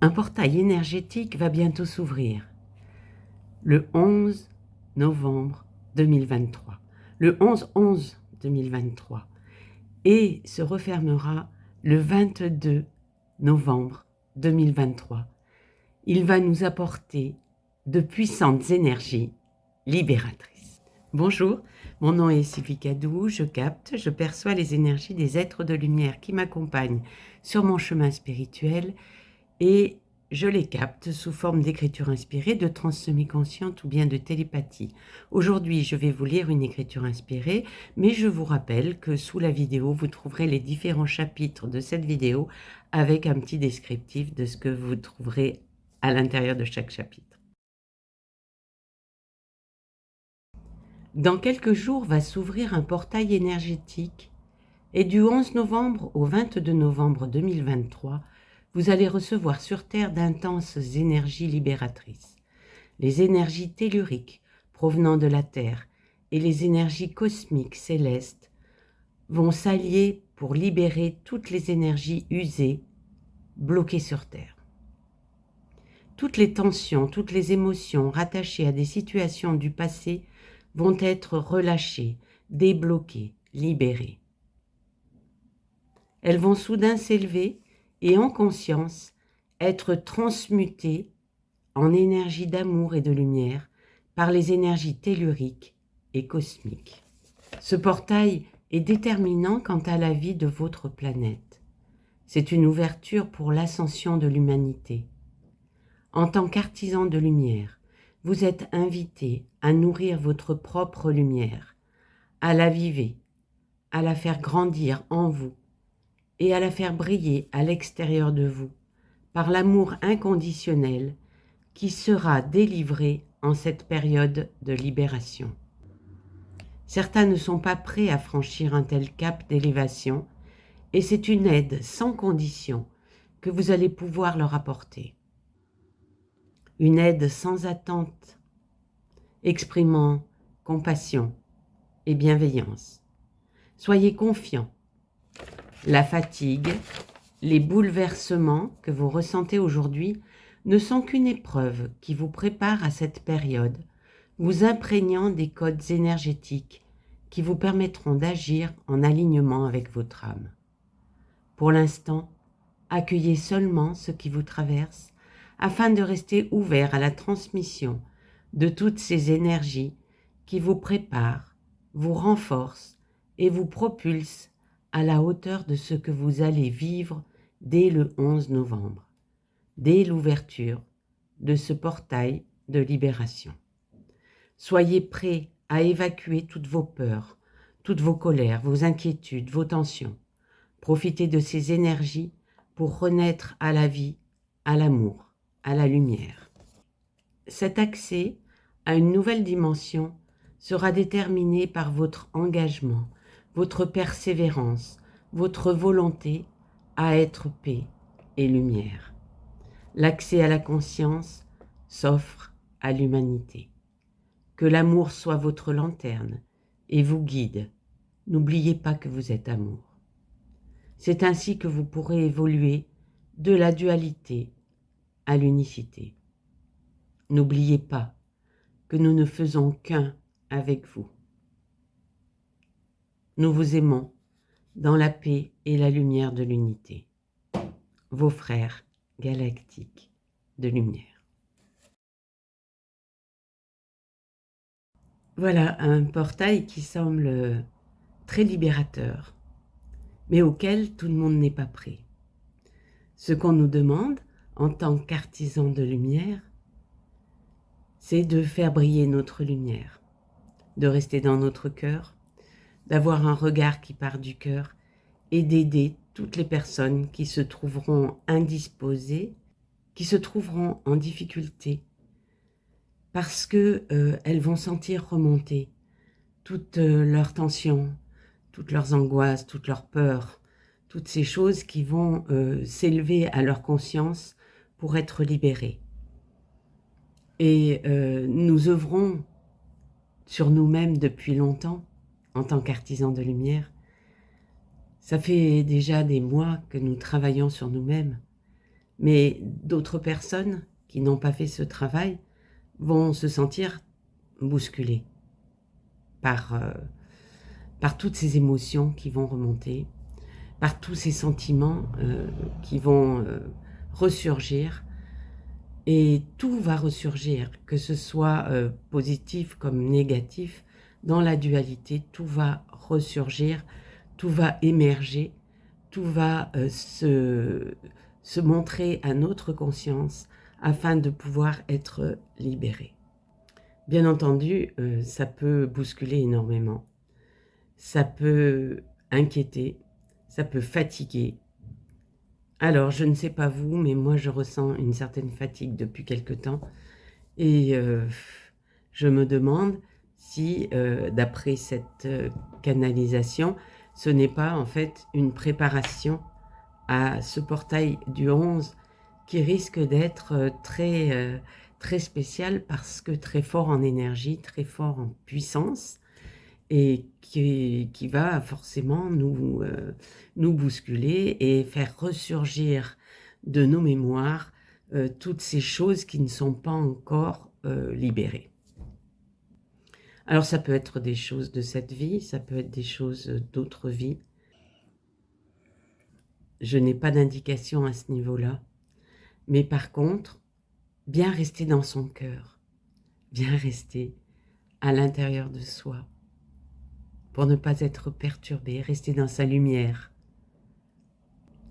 Un portail énergétique va bientôt s'ouvrir, le 11 novembre 2023, le 11-11-2023, et se refermera le 22 novembre 2023. Il va nous apporter de puissantes énergies libératrices. Bonjour, mon nom est Sylvie Cadou, je capte, je perçois les énergies des êtres de lumière qui m'accompagnent sur mon chemin spirituel et je les capte sous forme d'écriture inspirée, de transsemée consciente ou bien de télépathie. Aujourd'hui, je vais vous lire une écriture inspirée, mais je vous rappelle que sous la vidéo, vous trouverez les différents chapitres de cette vidéo avec un petit descriptif de ce que vous trouverez à l'intérieur de chaque chapitre. Dans quelques jours va s'ouvrir un portail énergétique et du 11 novembre au 22 novembre 2023, vous allez recevoir sur Terre d'intenses énergies libératrices. Les énergies telluriques provenant de la Terre et les énergies cosmiques célestes vont s'allier pour libérer toutes les énergies usées, bloquées sur Terre. Toutes les tensions, toutes les émotions rattachées à des situations du passé vont être relâchées, débloquées, libérées. Elles vont soudain s'élever et en conscience être transmutées en énergie d'amour et de lumière par les énergies telluriques et cosmiques. Ce portail est déterminant quant à la vie de votre planète. C'est une ouverture pour l'ascension de l'humanité. En tant qu'artisan de lumière, vous êtes invité à nourrir votre propre lumière, à l'aviver, à la faire grandir en vous et à la faire briller à l'extérieur de vous par l'amour inconditionnel qui sera délivré en cette période de libération. Certains ne sont pas prêts à franchir un tel cap d'élévation et c'est une aide sans condition que vous allez pouvoir leur apporter. Une aide sans attente, exprimant compassion et bienveillance. Soyez confiants. La fatigue, les bouleversements que vous ressentez aujourd'hui ne sont qu'une épreuve qui vous prépare à cette période, vous imprégnant des codes énergétiques qui vous permettront d'agir en alignement avec votre âme. Pour l'instant, accueillez seulement ce qui vous traverse afin de rester ouvert à la transmission de toutes ces énergies qui vous préparent, vous renforcent et vous propulsent à la hauteur de ce que vous allez vivre dès le 11 novembre, dès l'ouverture de ce portail de libération. Soyez prêts à évacuer toutes vos peurs, toutes vos colères, vos inquiétudes, vos tensions. Profitez de ces énergies pour renaître à la vie, à l'amour, à la lumière. Cet accès à une nouvelle dimension sera déterminé par votre engagement, votre persévérance, votre volonté à être paix et lumière. L'accès à la conscience s'offre à l'humanité. Que l'amour soit votre lanterne et vous guide. N'oubliez pas que vous êtes amour. C'est ainsi que vous pourrez évoluer de la dualité à l'unicité. N'oubliez pas que nous ne faisons qu'un avec vous. Nous vous aimons dans la paix et la lumière de l'unité. Vos frères galactiques de lumière. Voilà un portail qui semble très libérateur, mais auquel tout le monde n'est pas prêt. Ce qu'on nous demande en tant qu'artisans de lumière, c'est de faire briller notre lumière, de rester dans notre cœur, d'avoir un regard qui part du cœur et d'aider toutes les personnes qui se trouveront indisposées, qui se trouveront en difficulté, parce que elles vont sentir remonter toutes leurs tensions, toutes leurs angoisses, toutes leurs peurs, toutes ces choses qui vont s'élever à leur conscience pour être libérées. Et nous œuvrons sur nous-mêmes depuis longtemps, en tant qu'artisans de lumière. Ça fait déjà des mois que nous travaillons sur nous-mêmes, Mais d'autres personnes qui n'ont pas fait ce travail vont se sentir bousculées par, par toutes ces émotions qui vont remonter, par tous ces sentiments qui vont ressurgir. Et tout va ressurgir, que ce soit positif comme négatif, dans la dualité, tout va ressurgir, tout va émerger, tout va se montrer à notre conscience afin de pouvoir être libéré. Bien entendu, ça peut bousculer énormément, ça peut inquiéter, ça peut fatiguer. Alors, je ne sais pas vous, mais moi je ressens une certaine fatigue depuis quelque temps et je me demande si, d'après cette canalisation, ce n'est pas en fait une préparation à ce portail du 11 qui risque d'être très spécial parce que très fort en énergie, très fort en puissance et qui va forcément nous bousculer et faire ressurgir de nos mémoires toutes ces choses qui ne sont pas encore libérées. Alors ça peut être des choses de cette vie, ça peut être des choses d'autres vies. Je n'ai pas d'indication à ce niveau-là. Mais par contre, bien rester dans son cœur, bien rester à l'intérieur de soi, pour ne pas être perturbé, rester dans sa lumière,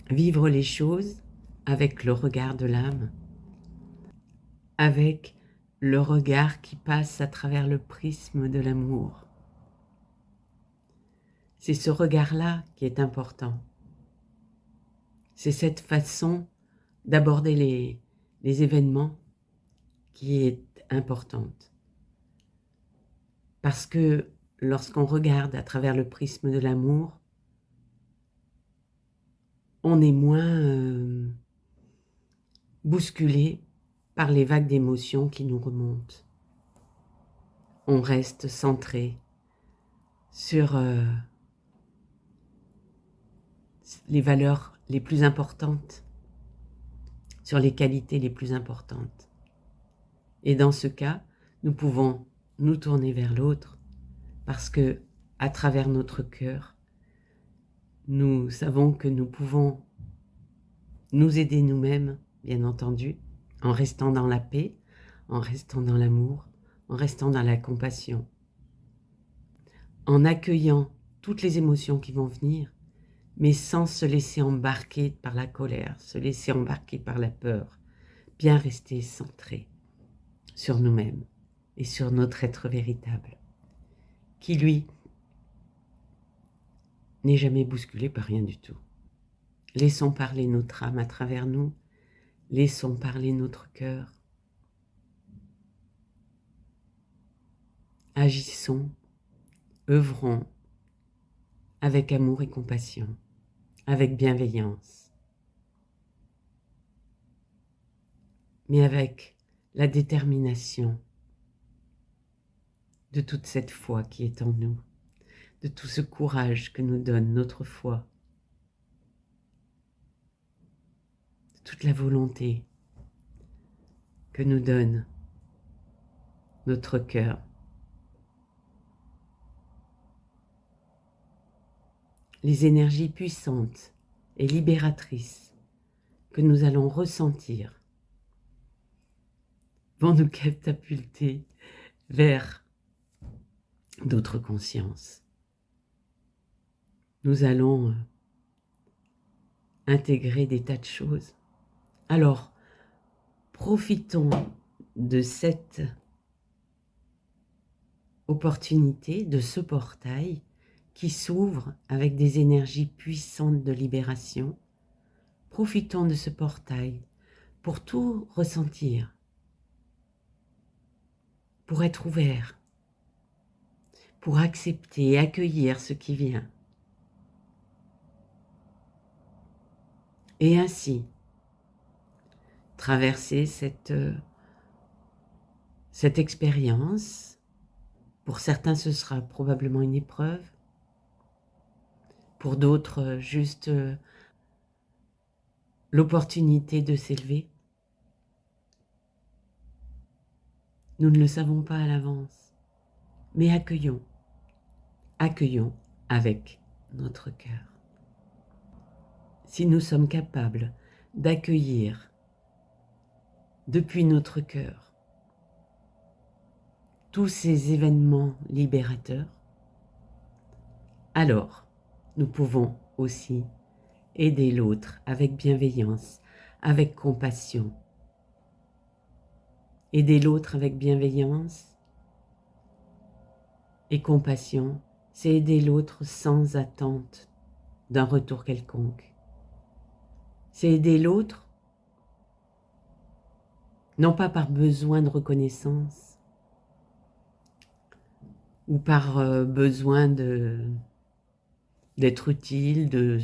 vivre les choses avec le regard de l'âme, avec le regard qui passe à travers le prisme de l'amour. C'est ce regard-là qui est important. C'est cette façon d'aborder les événements qui est importante. Parce que lorsqu'on regarde à travers le prisme de l'amour, on est moins bousculé par les vagues d'émotions qui nous remontent. On reste centré sur les valeurs les plus importantes, sur les qualités les plus importantes. Et dans ce cas, nous pouvons nous tourner vers l'autre parce que, à travers notre cœur, nous savons que nous pouvons nous aider nous-mêmes, bien entendu, en restant dans la paix, en restant dans l'amour, en restant dans la compassion, en accueillant toutes les émotions qui vont venir, mais sans se laisser embarquer par la colère, se laisser embarquer par la peur, bien rester centré sur nous-mêmes et sur notre être véritable, qui lui n'est jamais bousculé par rien du tout. Laissons parler notre âme à travers nous, laissons parler notre cœur, agissons, œuvrons avec amour et compassion, avec bienveillance, mais avec la détermination de toute cette foi qui est en nous, de tout ce courage que nous donne notre foi, de toute la volonté que nous donne notre cœur. Les énergies puissantes et libératrices que nous allons ressentir vont nous catapulter vers d'autres consciences. Nous allons intégrer des tas de choses. Alors, profitons de cette opportunité, de ce portail qui s'ouvre avec des énergies puissantes de libération. Profitons de ce portail pour tout ressentir, pour être ouvert, pour accepter et accueillir ce qui vient. Et ainsi, traverser cette expérience. Pour certains, ce sera probablement une épreuve. Pour d'autres, juste l'opportunité de s'élever? Nous ne le savons pas à l'avance, mais accueillons avec notre cœur. Si nous sommes capables d'accueillir depuis notre cœur tous ces événements libérateurs, alors nous pouvons aussi aider l'autre avec bienveillance, avec compassion. Aider l'autre avec bienveillance et compassion, c'est aider l'autre sans attente d'un retour quelconque. C'est aider l'autre, non pas par besoin de reconnaissance ou par besoin d'être utile, de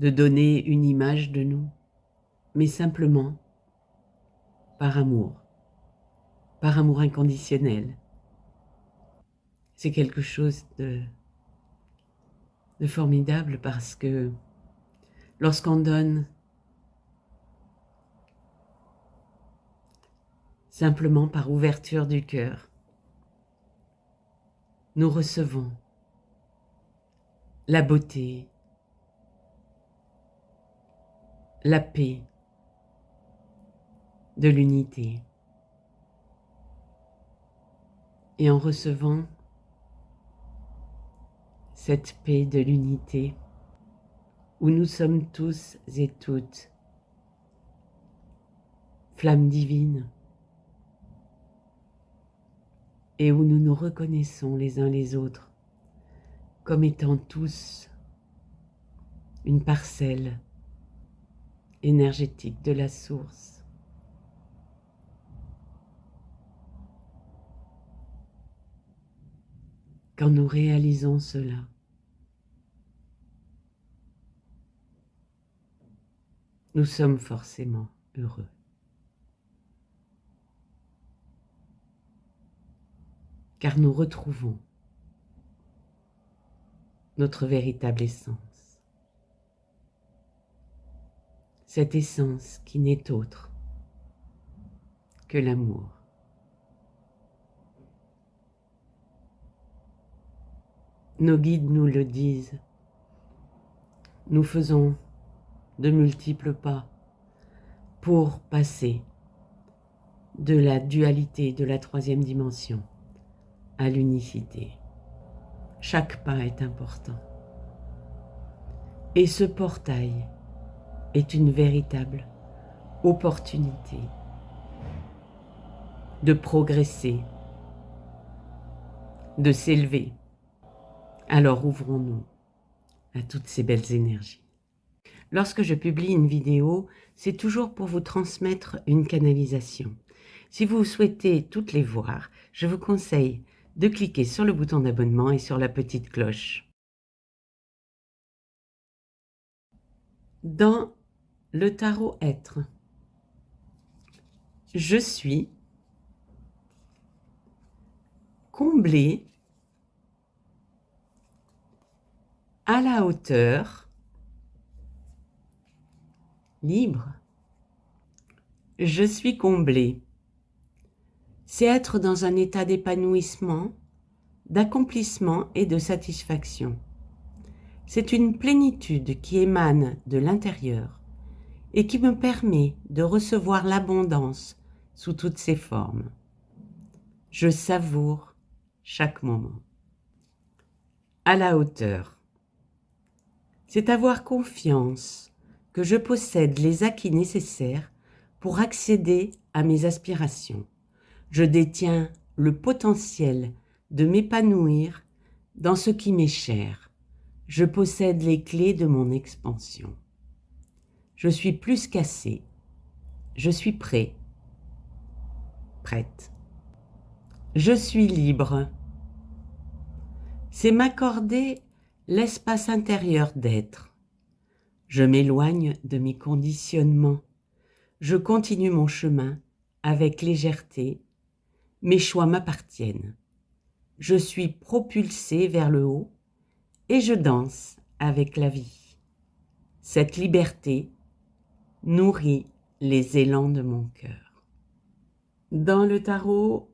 donner une image de nous, mais simplement par amour inconditionnel. C'est quelque chose de formidable parce que lorsqu'on donne simplement par ouverture du cœur, nous recevons la beauté, la paix de l'unité. Et en recevant cette paix de l'unité, où nous sommes tous et toutes flammes divines, et où nous nous reconnaissons les uns les autres comme étant tous une parcelle énergétique de la source. Quand nous réalisons cela, nous sommes forcément heureux. Car nous retrouvons notre véritable essence. Cette essence qui n'est autre que l'amour. Nos guides nous le disent. Nous faisons de multiples pas pour passer de la dualité de la troisième dimension à l'unicité. Chaque pas est important. Et ce portail est une véritable opportunité de progresser, de s'élever. Alors ouvrons-nous à toutes ces belles énergies. Lorsque je publie une vidéo, c'est toujours pour vous transmettre une canalisation. Si vous souhaitez toutes les voir, je vous conseille de cliquer sur le bouton d'abonnement et sur la petite cloche. Dans le tarot être, je suis comblée à la hauteur, libre. Je suis comblée. C'est être dans un état d'épanouissement, d'accomplissement et de satisfaction. C'est une plénitude qui émane de l'intérieur et qui me permet de recevoir l'abondance sous toutes ses formes. Je savoure chaque moment. À la hauteur. C'est avoir confiance que je possède les acquis nécessaires pour accéder à mes aspirations. Je détiens le potentiel de m'épanouir dans ce qui m'est cher. Je possède les clés de mon expansion. Je suis plus qu'assez. Je suis prêt. Prête. Je suis libre. C'est m'accorder l'espace intérieur d'être. Je m'éloigne de mes conditionnements. Je continue mon chemin avec légèreté. Mes choix m'appartiennent. Je suis propulsé vers le haut et je danse avec la vie. Cette liberté nourrit les élans de mon cœur. Dans le tarot,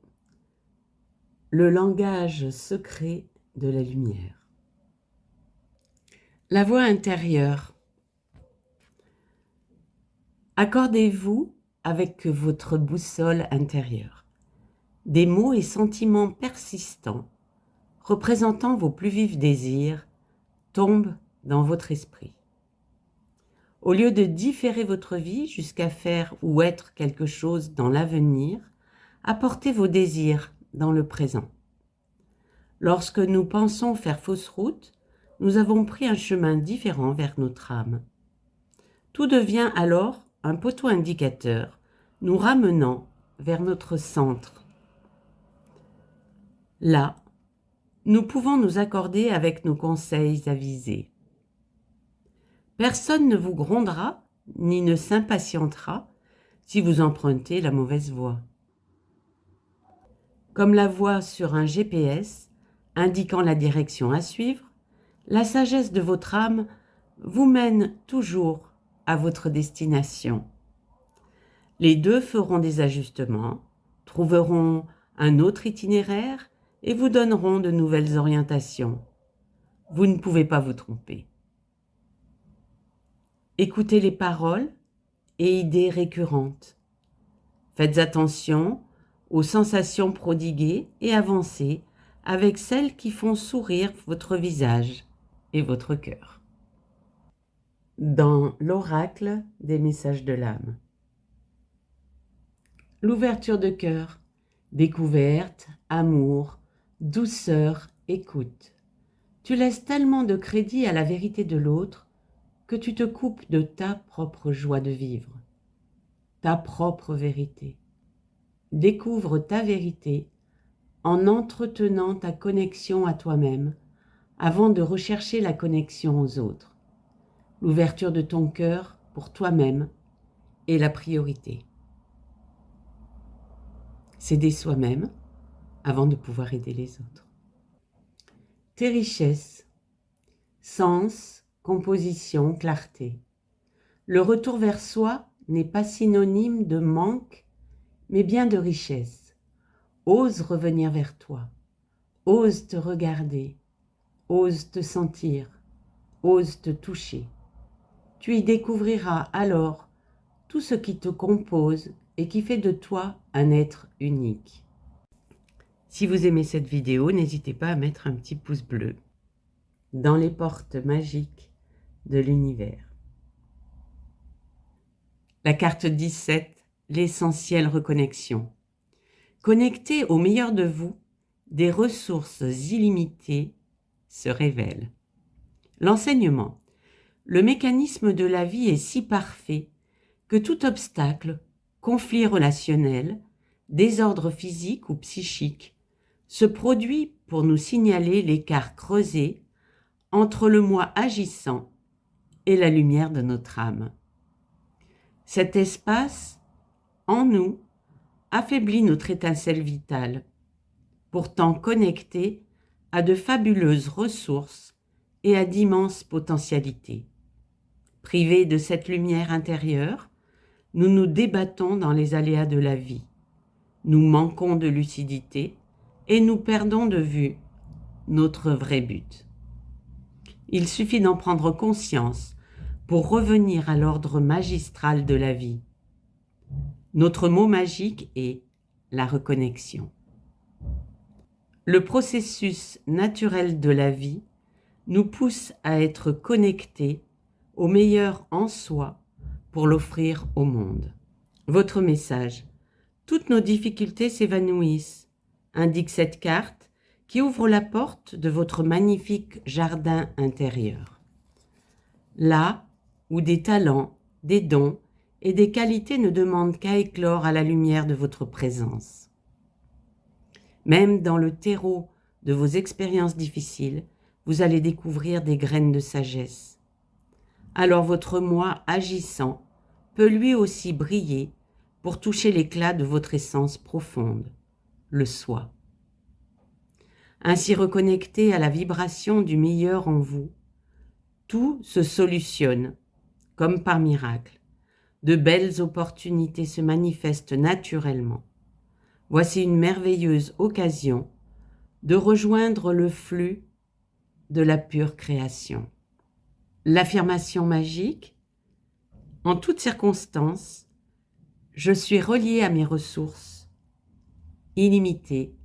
le langage secret de la lumière. La voix intérieure. Accordez-vous avec votre boussole intérieure des mots et sentiments persistants représentant vos plus vifs désirs tombent dans votre esprit. Au lieu de différer votre vie jusqu'à faire ou être quelque chose dans l'avenir, apportez vos désirs dans le présent. Lorsque nous pensons faire fausse route, nous avons pris un chemin différent vers notre âme. Tout devient alors un poteau indicateur, nous ramenant vers notre centre. Là, nous pouvons nous accorder avec nos conseils avisés. Personne ne vous grondera ni ne s'impatientera si vous empruntez la mauvaise voie. Comme la voie sur un GPS indiquant la direction à suivre, la sagesse de votre âme vous mène toujours à votre destination. Les deux feront des ajustements, trouveront un autre itinéraire et vous donneront de nouvelles orientations. Vous ne pouvez pas vous tromper. Écoutez les paroles et idées récurrentes. Faites attention aux sensations prodiguées et avancez avec celles qui font sourire votre visage et votre cœur. Dans l'oracle des messages de l'âme. L'ouverture de cœur, découverte, amour, douceur, écoute. Tu laisses tellement de crédit à la vérité de l'autre que tu te coupes de ta propre joie de vivre, ta propre vérité. Découvre ta vérité en entretenant ta connexion à toi-même avant de rechercher la connexion aux autres. L'ouverture de ton cœur pour toi-même est la priorité. S'aider soi-même avant de pouvoir aider les autres. Tes richesses, sens, composition, clarté. Le retour vers soi n'est pas synonyme de manque, mais bien de richesse. Ose revenir vers toi, ose te regarder, ose te sentir, ose te toucher. Tu y découvriras alors tout ce qui te compose et qui fait de toi un être unique. Si vous aimez cette vidéo, n'hésitez pas à mettre un petit pouce bleu dans les portes magiques de l'univers. La carte 17, l'essentielle reconnexion. Connecté au meilleur de vous, des ressources illimitées se révèlent. L'enseignement. Le mécanisme de la vie est si parfait que tout obstacle, conflit relationnel, désordre physique ou psychique se produit pour nous signaler l'écart creusé entre le moi agissant et la lumière de notre âme. Cet espace, en nous, affaiblit notre étincelle vitale, pourtant connectée à de fabuleuses ressources et à d'immenses potentialités. Privés de cette lumière intérieure, nous nous débattons dans les aléas de la vie. Nous manquons de lucidité et nous perdons de vue notre vrai but. Il suffit d'en prendre conscience pour revenir à l'ordre magistral de la vie. Notre mot magique est la reconnexion. Le processus naturel de la vie nous pousse à être connectés au meilleur en soi pour l'offrir au monde. Votre message. Toutes nos difficultés s'évanouissent, indique cette carte qui ouvre la porte de votre magnifique jardin intérieur. Là où des talents, des dons et des qualités ne demandent qu'à éclore à la lumière de votre présence. Même dans le terreau de vos expériences difficiles, vous allez découvrir des graines de sagesse. Alors votre moi agissant peut lui aussi briller pour toucher l'éclat de votre essence profonde, le soi. Ainsi reconnecté à la vibration du meilleur en vous, tout se solutionne, comme par miracle. De belles opportunités se manifestent naturellement. Voici une merveilleuse occasion de rejoindre le flux de la pure création. L'affirmation magique, en toutes circonstances, je suis relié à mes ressources, illimitées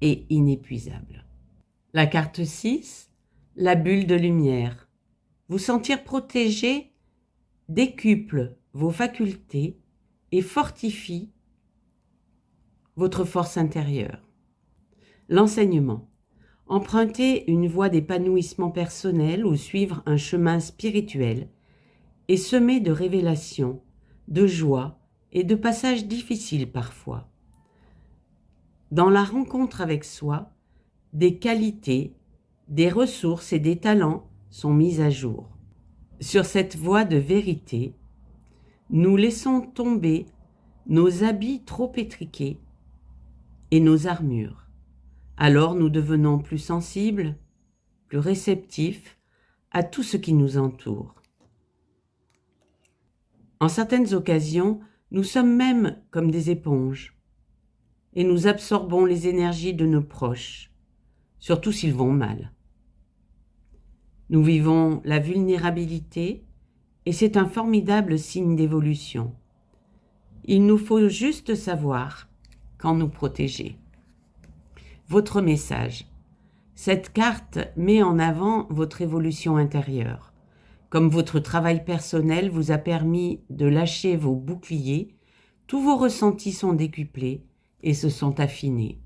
et inépuisables. La carte 6, la bulle de lumière. Vous sentir protégé décuple vos facultés et fortifie votre force intérieure. L'enseignement. Emprunter une voie d'épanouissement personnel ou suivre un chemin spirituel est semé de révélations, de joie et de passages difficiles parfois. Dans la rencontre avec soi, des qualités, des ressources et des talents sont mis à jour. Sur cette voie de vérité, nous laissons tomber nos habits trop étriqués et nos armures. Alors nous devenons plus sensibles, plus réceptifs à tout ce qui nous entoure. En certaines occasions, nous sommes même comme des éponges et nous absorbons les énergies de nos proches, surtout s'ils vont mal. Nous vivons la vulnérabilité et c'est un formidable signe d'évolution. Il nous faut juste savoir quand nous protéger. Votre message. Cette carte met en avant votre évolution intérieure. Comme votre travail personnel vous a permis de lâcher vos boucliers, tous vos ressentis sont décuplés et se sont affinés.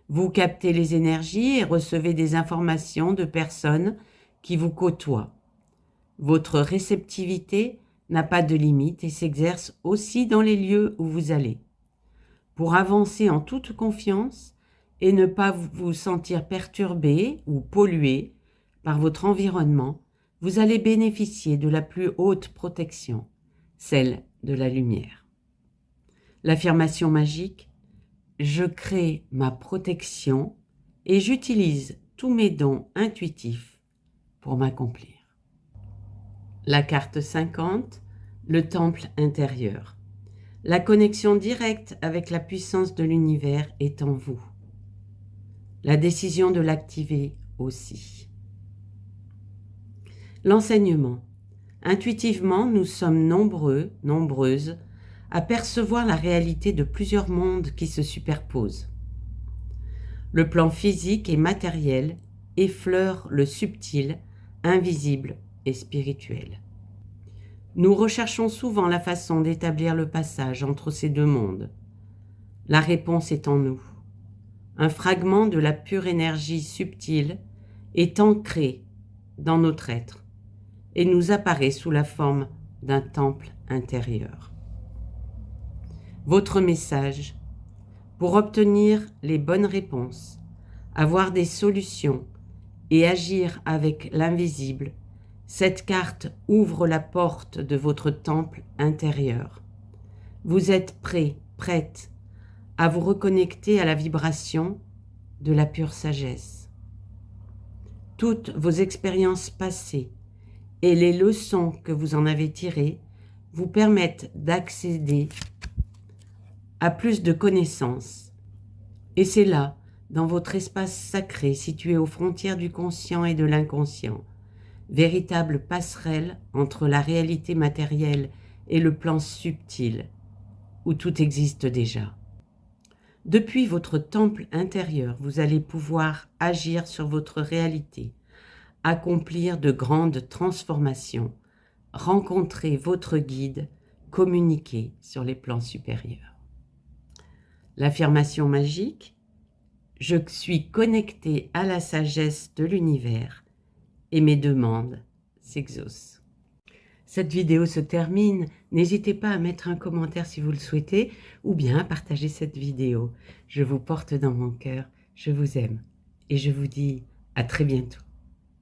Vous captez les énergies et recevez des informations de personnes qui vous côtoient. Votre réceptivité n'a pas de limite et s'exerce aussi dans les lieux où vous allez. Pour avancer en toute confiance et ne pas vous sentir perturbé ou pollué par votre environnement, vous allez bénéficier de la plus haute protection, celle de la lumière. L'affirmation magique, je crée ma protection et j'utilise tous mes dons intuitifs pour m'accomplir. La carte 50, le temple intérieur. La connexion directe avec la puissance de l'univers est en vous. La décision de l'activer aussi. L'enseignement. Intuitivement, nous sommes nombreux, nombreuses, à percevoir la réalité de plusieurs mondes qui se superposent. Le plan physique et matériel effleure le subtil, invisible et spirituel. Nous recherchons souvent la façon d'établir le passage entre ces deux mondes. La réponse est en nous. Un fragment de la pure énergie subtile est ancré dans notre être et nous apparaît sous la forme d'un temple intérieur. Votre message, pour obtenir les bonnes réponses, avoir des solutions et agir avec l'invisible, cette carte ouvre la porte de votre temple intérieur. Vous êtes prêt, prête à vous reconnecter à la vibration de la pure sagesse. Toutes vos expériences passées et les leçons que vous en avez tirées vous permettent d'accéder à plus de connaissances. Et c'est là, dans votre espace sacré situé aux frontières du conscient et de l'inconscient, véritable passerelle entre la réalité matérielle et le plan subtil, où tout existe déjà. Depuis votre temple intérieur, vous allez pouvoir agir sur votre réalité, accomplir de grandes transformations, rencontrer votre guide, communiquer sur les plans supérieurs. L'affirmation magique, je suis connecté à la sagesse de l'univers et mes demandes s'exaucent. Cette vidéo se termine. N'hésitez pas à mettre un commentaire si vous le souhaitez ou bien à partager cette vidéo. Je vous porte dans mon cœur, je vous aime et je vous dis à très bientôt.